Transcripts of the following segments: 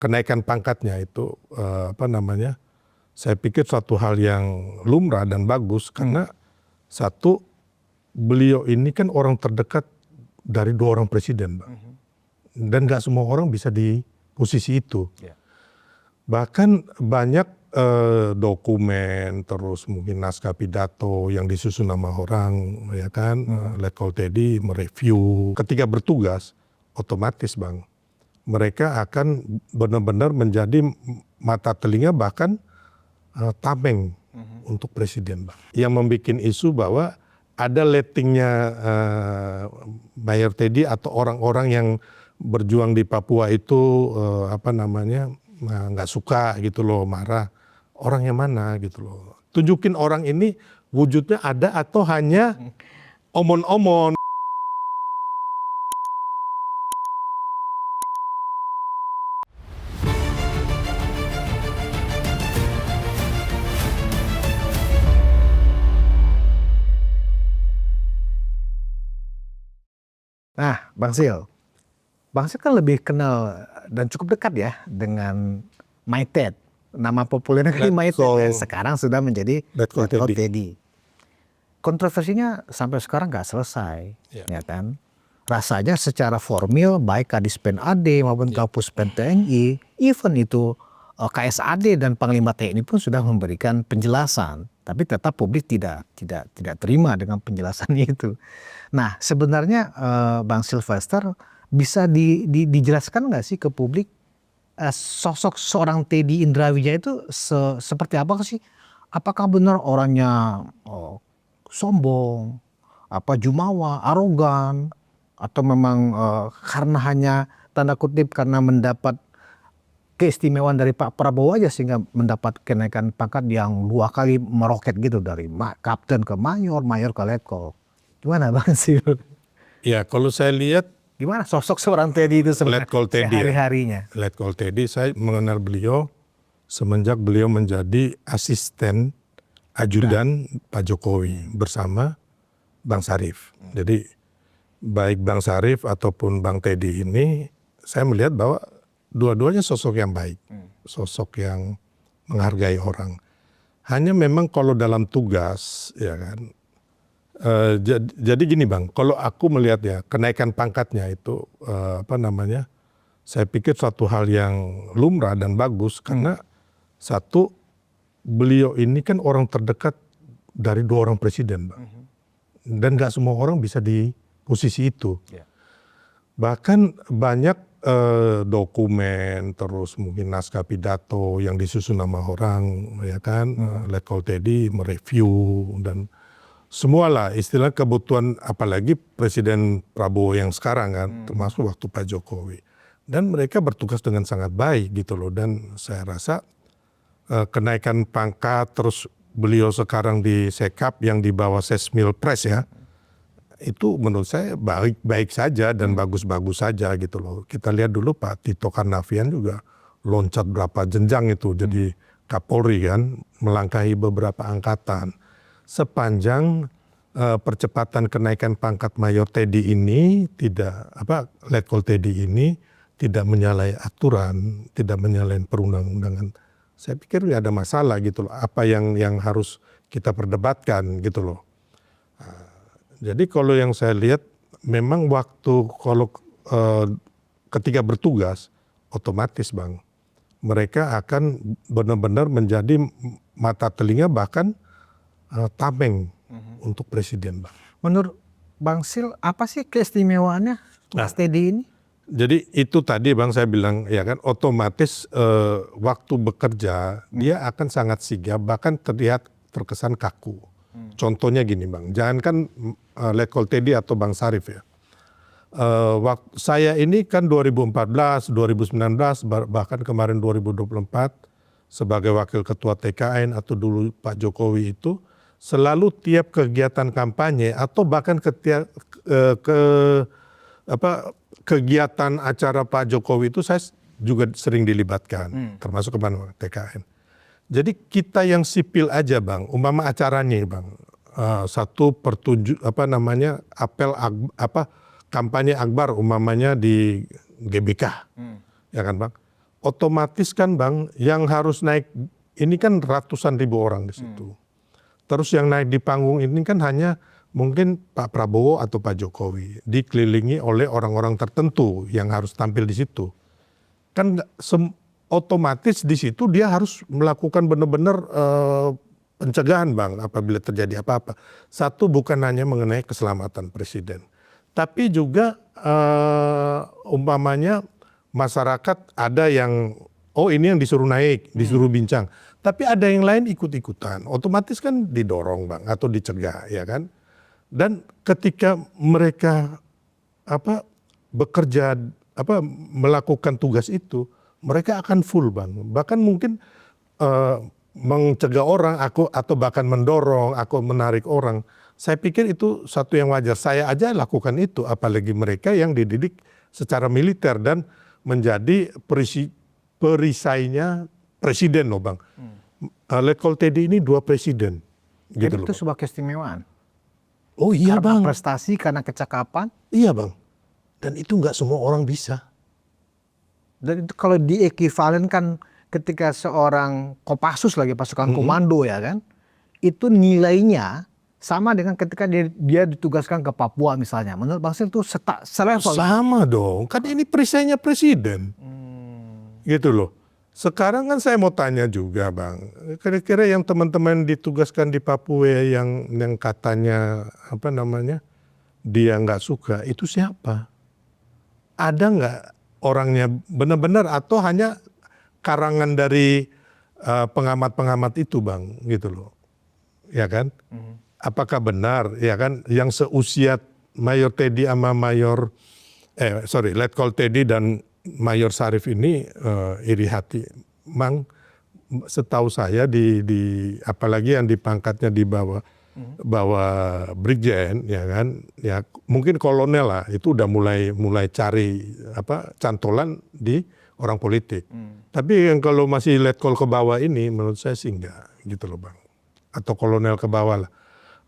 kenaikan pangkatnya itu saya pikir suatu hal yang lumrah dan bagus karena satu, beliau ini kan orang terdekat dari 2 orang presiden, Bang. Dan nggak semua orang bisa di posisi itu. Bahkan banyak dokumen, terus mungkin naskah pidato yang disusun nama orang, ya kan, Letkol Teddy mereview. Ketika bertugas, otomatis, Bang, mereka akan benar-benar menjadi mata telinga bahkan tameng untuk presiden, Bang. Yang membuat isu bahwa ada lettingnya Mayor Teddy atau orang-orang yang berjuang di Papua itu nggak suka gitu loh, marah. Orang yang mana gitu loh. Tunjukin orang ini wujudnya ada atau hanya omon-omon. Nah, Bang Sil kan lebih kenal dan cukup dekat ya dengan Maitet. Nama populernya kan Maitet, sekarang sudah menjadi Letkol Teddy. Kontroversinya sampai sekarang nggak selesai, ya kan? Rasanya secara formil baik Kadispen AD maupun Kapuspen TNI, even itu KSAD dan Panglima TNI pun sudah memberikan penjelasan, tapi tetap publik tidak terima dengan penjelasan itu. Nah, sebenarnya Bang Sylvester bisa dijelaskan nggak sih ke publik sosok seorang Teddy Indrawijaya itu seperti apa sih? Apakah benar orangnya sombong, jumawa, arogan, atau memang karena hanya tanda kutip karena mendapat keistimewaan dari Pak Prabowo aja sehingga mendapat kenaikan pangkat yang 2 kali meroket gitu dari kapten ke mayor, mayor ke letkol. Gimana Bang Sil? Ya, kalau saya lihat gimana sosok seorang Teddy itu sebenarnya sehari-harinya? Letkol Teddy, saya mengenal beliau semenjak beliau menjadi asisten ajudan Pak Jokowi bersama Bang Sarif. Jadi baik Bang Sarif ataupun Bang Teddy ini, saya melihat bahwa dua-duanya sosok yang baik, sosok yang menghargai orang. Hanya memang kalau dalam tugas, ya kan. Jadi gini Bang, kalau aku melihat ya kenaikan pangkatnya itu saya pikir suatu hal yang lumrah dan bagus karena satu, beliau ini kan orang terdekat dari 2 orang presiden, Bang. Dan nggak semua orang bisa di posisi itu. Bahkan banyak dokumen, terus mungkin naskah pidato yang disusun nama orang, ya kan, Letkol Teddy mereview dan semualah istilah kebutuhan, apalagi Presiden Prabowo yang sekarang kan, termasuk waktu Pak Jokowi. Dan mereka bertugas dengan sangat baik gitu loh. Dan saya rasa kenaikan pangkat, terus beliau sekarang di Sekap yang di bawah Sesmil Pres ya, itu menurut saya baik-baik saja dan bagus-bagus saja gitu loh. Kita lihat dulu Pak Tito Karnavian juga loncat berapa jenjang itu jadi Kapolri kan, melangkahi beberapa angkatan. Sepanjang percepatan kenaikan pangkat Mayor Teddy ini Letkol Teddy ini tidak menyalahi aturan, tidak menyalahi perundang-undangan, saya pikir tidak ada masalah gitu loh. Apa yang harus kita perdebatkan gitu loh. Jadi kalau yang saya lihat memang waktu ketika bertugas otomatis Bang, mereka akan benar-benar menjadi mata telinga bahkan tameng untuk presiden, Bang. Menurut Bang Sil, apa sih keistimewaannya Mas Teddy ini? Jadi itu tadi Bang saya bilang ya kan, otomatis waktu bekerja dia akan sangat sigap, bahkan terkesan kaku. Contohnya gini Bang, jangankan Letkol Teddy atau Bang Sarif ya. Saya ini kan 2014, 2019, bahkan kemarin 2024 sebagai wakil ketua TKN atau dulu Pak Jokowi itu selalu tiap kegiatan kampanye atau bahkan kegiatan acara Pak Jokowi itu saya juga sering dilibatkan, termasuk kemarin TKN. Jadi kita yang sipil aja Bang, umpama acaranya Bang, satu apel kampanye akbar umpamanya di GBK, ya kan Bang. otomatis kan Bang, yang harus naik ini kan ratusan ribu orang di situ. Terus yang naik di panggung ini kan hanya mungkin Pak Prabowo atau Pak Jokowi, dikelilingi oleh orang-orang tertentu yang harus tampil di situ. Kan otomatis di situ dia harus melakukan benar-benar pencegahan Bang apabila terjadi apa-apa. Satu, bukan hanya mengenai keselamatan presiden, tapi juga umpamanya masyarakat ada yang ini yang disuruh naik, disuruh bincang. Tapi ada yang lain ikut-ikutan, otomatis kan didorong Bang atau dicegah ya kan. Dan ketika mereka bekerja melakukan tugas itu, mereka akan full Bang. Bahkan mungkin mencegah orang atau bahkan mendorong, aku menarik orang. Saya pikir itu satu yang wajar. Saya aja lakukan itu, apalagi mereka yang dididik secara militer dan menjadi perisainya presiden loh Bang. Letkol Teddy ini 2 presiden. Jadi Gitu itu loh. sebuah keistimewaan. Oh iya Karena Bang. prestasi, karena kecakapan. Iya Bang. Dan itu nggak semua orang bisa. Dan itu kalau diekivalenkan ketika seorang Kopassus lagi pasukan komando ya kan, itu nilainya sama dengan ketika dia ditugaskan ke Papua misalnya. Menurut Bang Sil itu selevel. Sama dong, kan ini perisainya presiden. Gitu loh. Sekarang kan saya mau tanya juga Bang, kira-kira yang teman-teman ditugaskan di Papua yang katanya dia nggak suka, itu siapa? Ada nggak orangnya benar-benar atau hanya karangan dari pengamat-pengamat itu Bang, gitu loh, ya kan? Apakah benar, ya kan, yang seusia Mayor Teddy sama Letkol Teddy dan Mayor Sarif ini iri hati, Bang. Setahu saya di apalagi yang dipangkatnya di bawah Brigjen, ya kan, ya mungkin kolonel lah, itu udah mulai cari cantolan di orang politik. Tapi yang kalau masih letkol ke bawah ini, menurut saya sih enggak, gitu loh Bang. Atau kolonel ke bawah lah.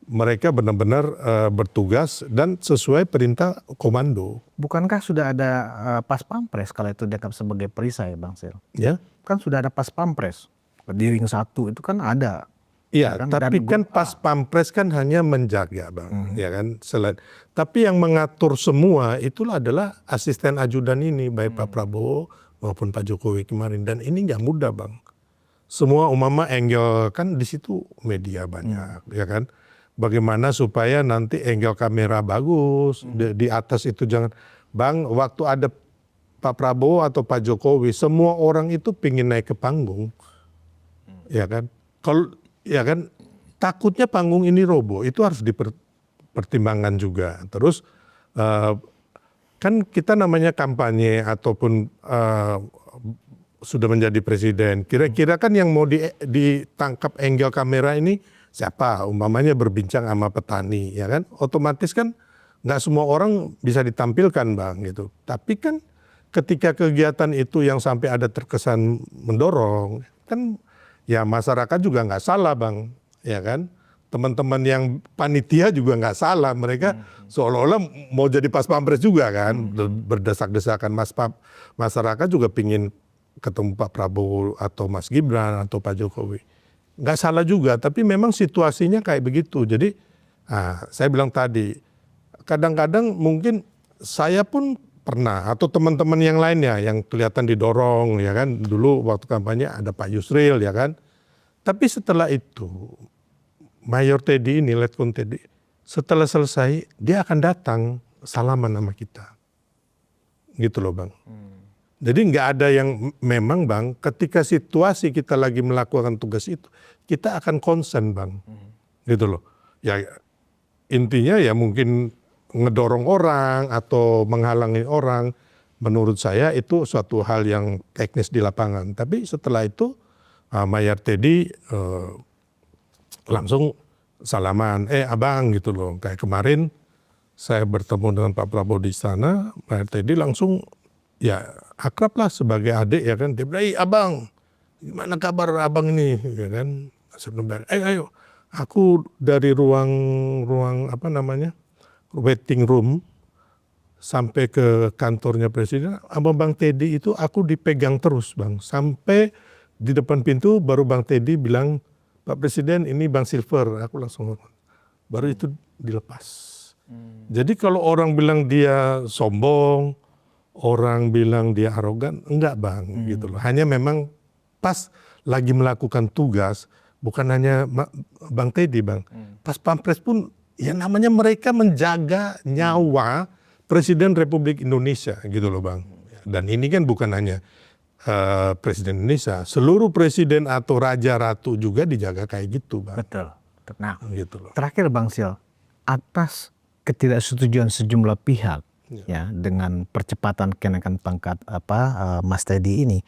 Mereka benar-benar bertugas dan sesuai perintah komando. Bukankah sudah ada pas pampres kalau itu dianggap sebagai perisai Bang Sil? Ya. Kan sudah ada pas pampres. Di ring 1 itu kan ada. Iya, kan? tapi kan pas pampres kan hanya menjaga Bang, ya kan. Tapi yang mengatur semua itulah adalah asisten ajudan ini, baik Pak Prabowo maupun Pak Jokowi kemarin. Dan ini nggak mudah Bang. Semua angle kan di situ media banyak, ya kan. Bagaimana supaya nanti angle kamera bagus, di atas itu jangan. Bang, waktu ada Pak Prabowo atau Pak Jokowi, semua orang itu pingin naik ke panggung. Ya kan. Kalau ya kan, takutnya panggung ini roboh, itu harus dipertimbangkan juga. Terus kan kita namanya kampanye ataupun sudah menjadi presiden. Kira-kira kan yang mau ditangkap angle kamera ini siapa? Umpamanya berbincang sama petani, ya kan? Otomatis kan nggak semua orang bisa ditampilkan Bang gitu. Tapi kan ketika kegiatan itu yang sampai ada terkesan mendorong, kan ya masyarakat juga nggak salah Bang, ya kan? Teman-teman yang panitia juga nggak salah, mereka seolah-olah mau jadi pas pampres juga kan, berdesak-desakan. Masyarakat juga pingin ketemu Pak Prabowo atau Mas Gibran atau Pak Jokowi. Nggak salah juga, tapi memang situasinya kayak begitu. Jadi saya bilang tadi, kadang-kadang mungkin saya pun pernah atau teman-teman yang lainnya yang kelihatan didorong, ya kan. Dulu waktu kampanye ada Pak Yusril, ya kan. Tapi setelah itu Mayor Teddy ini, Letkol Teddy, setelah selesai dia akan datang salaman sama kita, gitu loh Bang. Jadi nggak ada yang memang Bang, ketika situasi kita lagi melakukan tugas itu, kita akan concern Bang, gitu loh. Ya intinya ya mungkin ngedorong orang atau menghalangi orang, menurut saya itu suatu hal yang teknis di lapangan. Tapi setelah itu Mayor Teddy langsung salaman, abang gitu loh. Kayak kemarin saya bertemu dengan Pak Prabowo di sana, Mayor Teddy langsung ya akrab lah sebagai adik, ya kan. Dia bilang, abang, gimana kabar abang ini, ya kan. Ayo, aku dari ruang waiting room sampai ke kantornya presiden, sama Bang Teddy itu aku dipegang terus Bang. Sampai di depan pintu baru Bang Teddy bilang, Pak Presiden ini Bang Silver. Aku langsung, baru itu dilepas. Jadi kalau orang bilang dia sombong, orang bilang dia arogan, enggak Bang gitu loh. Hanya memang pas lagi melakukan tugas, bukan hanya Bang Teddy Bang. Pas Pampres pun ya namanya mereka menjaga nyawa Presiden Republik Indonesia gitu loh Bang. Dan ini kan bukan hanya Presiden Indonesia, seluruh presiden atau raja ratu juga dijaga kayak gitu Bang. Betul. Nah, gitu loh. Terakhir Bang Sil, atas ketidaksetujuan sejumlah pihak ya dengan percepatan kenaikan pangkat Mas Teddy ini,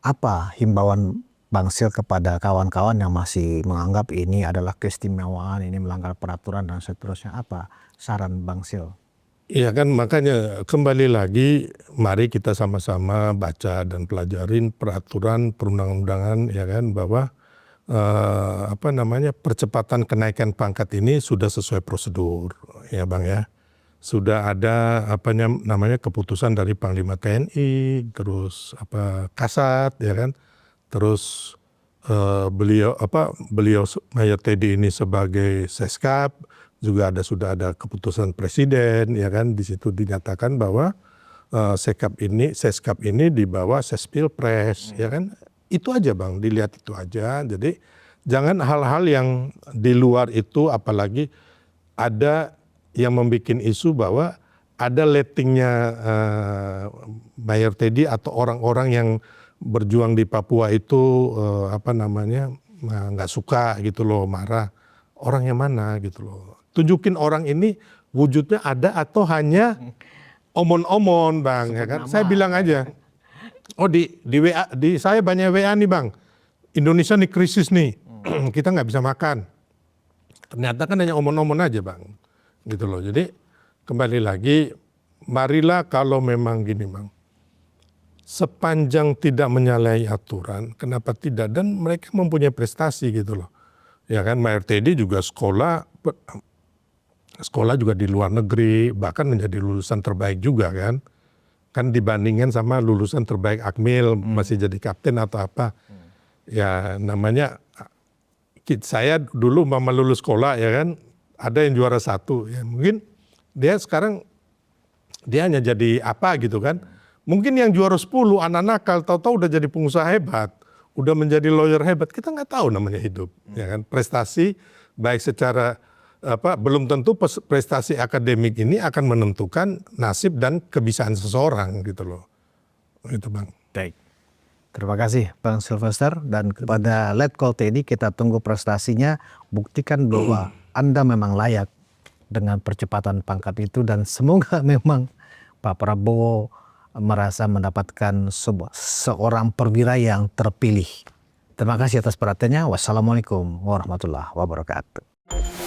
apa himbauan Bang Sil kepada kawan-kawan yang masih menganggap ini adalah keistimewaan, ini melanggar peraturan dan seterusnya, apa saran Bang Sil? Iya kan, makanya kembali lagi mari kita sama-sama baca dan pelajarin peraturan perundang-undangan ya kan, bahwa percepatan kenaikan pangkat ini sudah sesuai prosedur ya Bang ya. Sudah ada keputusan dari Panglima TNI, terus Kasat ya kan. Terus beliau Mayor Teddy ini sebagai Seskap, juga sudah ada keputusan presiden ya kan, di situ dinyatakan bahwa Seskap ini di bawah Sespilpres ya kan. Itu aja Bang, dilihat itu aja. Jadi jangan hal-hal yang di luar itu, apalagi ada yang membuat isu bahwa ada lettingnya Mayor Teddy atau orang-orang yang berjuang di Papua itu nggak suka gitu loh, marah. Orang yang mana gitu loh. Tunjukin orang ini wujudnya ada atau hanya omon-omon Bang ya kan. Saya bilang aja, oh di WA, di saya banyak WA nih Bang, Indonesia nih krisis nih, kita nggak bisa makan. Ternyata kan hanya omon-omon aja Bang, gitu loh. Jadi kembali lagi, marilah kalau memang gini Bang, sepanjang tidak menyalahi aturan, kenapa tidak? Dan mereka mempunyai prestasi gitu loh. Ya kan, Mayor Teddy juga sekolah juga di luar negeri, bahkan menjadi lulusan terbaik juga kan. Kan dibandingkan sama lulusan terbaik Akmil, masih jadi kapten atau apa. Ya namanya, saya dulu mama lulus sekolah ya kan, ada yang juara 1. Ya, mungkin dia sekarang, dia hanya jadi apa gitu kan. Mungkin yang juara 10 anak nakal, tahu-tahu udah jadi pengusaha hebat, udah menjadi lawyer hebat, kita nggak tahu namanya hidup. Ya kan, prestasi baik secara belum tentu prestasi akademik ini akan menentukan nasib dan kebisaan seseorang gitu loh. Itu Bang. Baik. Terima kasih Bang Sylvester, dan kepada Letkol Teddy kita tunggu prestasinya, buktikan bahwa Anda memang layak dengan percepatan pangkat itu, dan semoga memang Pak Prabowo merasa mendapatkan seorang perwira yang terpilih. Terima kasih atas perhatiannya. Wassalamualaikum warahmatullahi wabarakatuh.